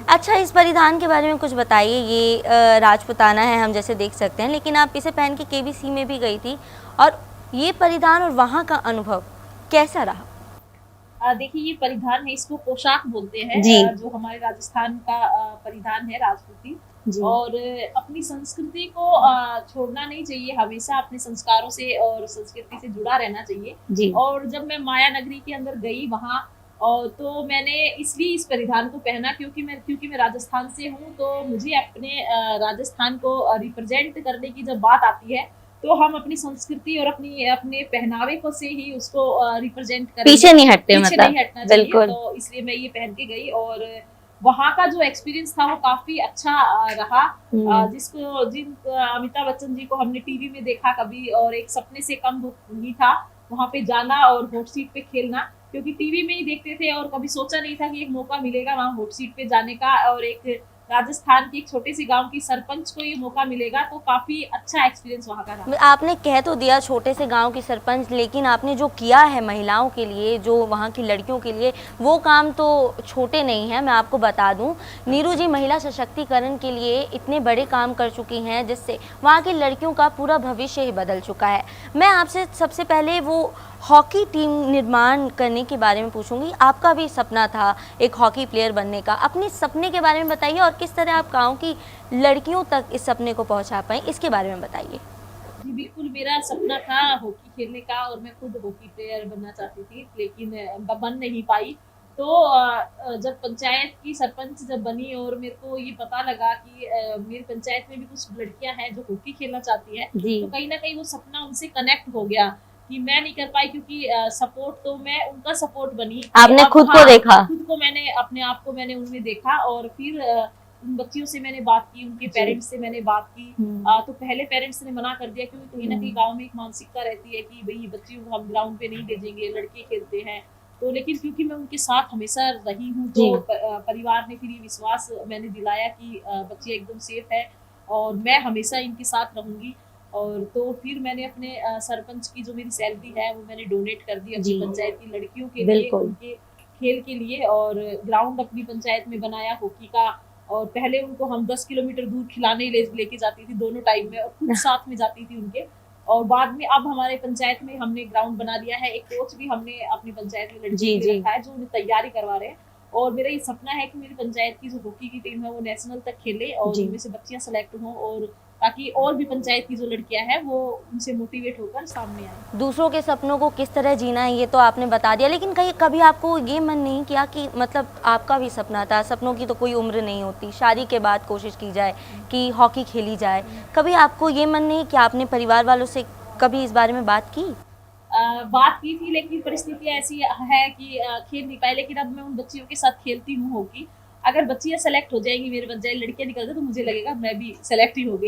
अच्छा, इस परिधान के बारे में कुछ बताइए। ये राजपूताना है, हम जैसे देख सकते हैं, लेकिन आप इसे पहन के केबीसी में भी गई थी, और ये परिधान और वहाँ का अनुभव कैसा रहा? देखिए ये परिधान है, इसको पोशाक बोलते हैं, जी। जो हमारे राजस्थान का परिधान है राजपूती। जी। और अपनी संस्कृति को छोड़ना नहीं चाहिए, हमेशा अपने संस्कारों से और संस्कृति से जुड़ा रहना चाहिए। जी। और जब मैं माया नगरी के अंदर गई वहाँ, और तो मैंने इसलिए इस परिधान को पहना क्योंकि मैं राजस्थान से हूँ, तो मुझे अपने राजस्थान को रिप्रेजेंट करने की जब बात आती है, तो हम अपनी संस्कृति और अपने पहनावे को से ही उसको रिप्रेजेंट करेंगे, पीछे नहीं हटते पीछे मतलब। नहीं हटना चाहिए। बिल्कुल। तो इसलिए मैं ये पहन के गई, और वहाँ का जो एक्सपीरियंस था वो काफ़ी अच्छा रहा। अमिताभ बच्चन जी को हमने टीवी में देखा कभी, और एक सपने से कम नहीं था वहाँ पे जाना और हॉट सीट पे खेलना, क्योंकि टीवी में ही देखते थे और कभी सोचा नहीं था कि एक मौका मिलेगा वहाँ हॉट सीट पे जाने का, और एक राजस्थान के एक छोटे से गांव की सरपंच को ये मौका मिलेगा, तो काफी अच्छा एक्सपीरियंस वहाँ का रहा। आपने कह तो दिया छोटे से गांव की सरपंच, लेकिन आपने जो किया है महिलाओं के लिए, जो वहां की लड़कियों के लिए, वो काम तो छोटे नहीं है। मैं आपको बता दूं, नीरू जी महिला सशक्तिकरण के लिए इतने बड़े काम कर चुकी हैं, जिससे वहां की लड़कियों का पूरा भविष्य ही बदल चुका है। मैं आपसे सबसे पहले वो हॉकी टीम निर्माण करने के बारे में पूछूंगी। आपका भी सपना था एक हॉकी प्लेयर बनने का, अपने सपने के बारे में बताइए, और किस तरह आप गाँव की लड़कियों तक इस सपने को पहुंचा पाए, इसके बारे में बताइए। जी बिल्कुल, मेरा सपना था हॉकी खेलने का, और मैं खुद हॉकी प्लेयर बनना चाहती थी, लेकिन बन नहीं पाई। तो जब पंचायत की सरपंच जब बनी और मेरे को ये पता लगा कि मेरी पंचायत में भी कुछ लड़कियां हैं जो हॉकी खेलना चाहती हैं, जी। तो कहीं ना कहीं वो सपना उनसे कनेक्ट हो गया कि मैं नहीं कर पाई, क्योंकि सपोर्ट तो मैं उनका सपोर्ट बनी कि आपने अब खुद को हाँ, देखा। खुद को मैंने अपने आप को मैंने उनमें देखा, और फिर उन बच्चियों से मैंने बात की, उनके पेरेंट्स से मैंने बात की। तो पहले पेरेंट्स ने मना कर दिया, क्योंकि कहीं ना कहीं गांव में एक मानसिकता रहती है कि भाई बच्चियों को हम ग्राउंड पे नहीं भेजेंगे, लड़के खेलते हैं। तो लेकिन क्योंकि मैं उनके साथ हमेशा रही हूँ, तो परिवार ने फिर ये विश्वास मैंने दिलाया कि बच्चे एकदम सेफ है और मैं हमेशा इनके साथ रहूंगी। और तो फिर मैंने अपने सरपंच की जो मेरी सैलरी है वो मैंने डोनेट कर दी अपनी पंचायत की लड़कियों के लिए, उनके खेल के लिए। और ग्राउंड अपनी पंचायत में बनाया हॉकी का, और पहले उनको हम 10 किलोमीटर दूर खिलाने लेके जाती थी दोनों टाइम में, और खुद साथ में जाती थी उनके। और बाद में अब हमारे पंचायत में हमने ग्राउंड बना दिया है, एक कोच भी हमने अपनी पंचायत में लड़कियों के लिए रखा है जो उन्हें तैयारी करवा रहे हैं। और मेरा ये सपना है कि मेरी पंचायत की जो हॉकी की टीम है वो नेशनल तक खेले, और उनमें से बच्चियां सेलेक्ट हों, और ताकि और भी पंचायत की जो लड़कियां हैं वो उनसे मोटिवेट होकर सामने आए। दूसरों के सपनों को किस तरह जीना है ये तो आपने बता दिया, लेकिन कहीं कभी आपको ये मन नहीं किया कि मतलब आपका भी सपना था, सपनों की तो कोई उम्र नहीं होती, शादी के बाद कोशिश की जाए कि हॉकी खेली जाए, कभी आपको ये मन नहीं कि आपने परिवार वालों से कभी इस बारे में बात की? बात की थी, लेकिन परिस्थिति ऐसी है कि खेल नहीं पाए, लेकिन अब मैं उन बच्चियों के साथ खेलती हूँ हॉकी। अगर बच्चियां सेलेक्ट हो जाएंगी, मेरे बच्चे लड़कियां निकल जाए, तो मुझे लगेगा मैं भी सेलेक्ट ही हो गई।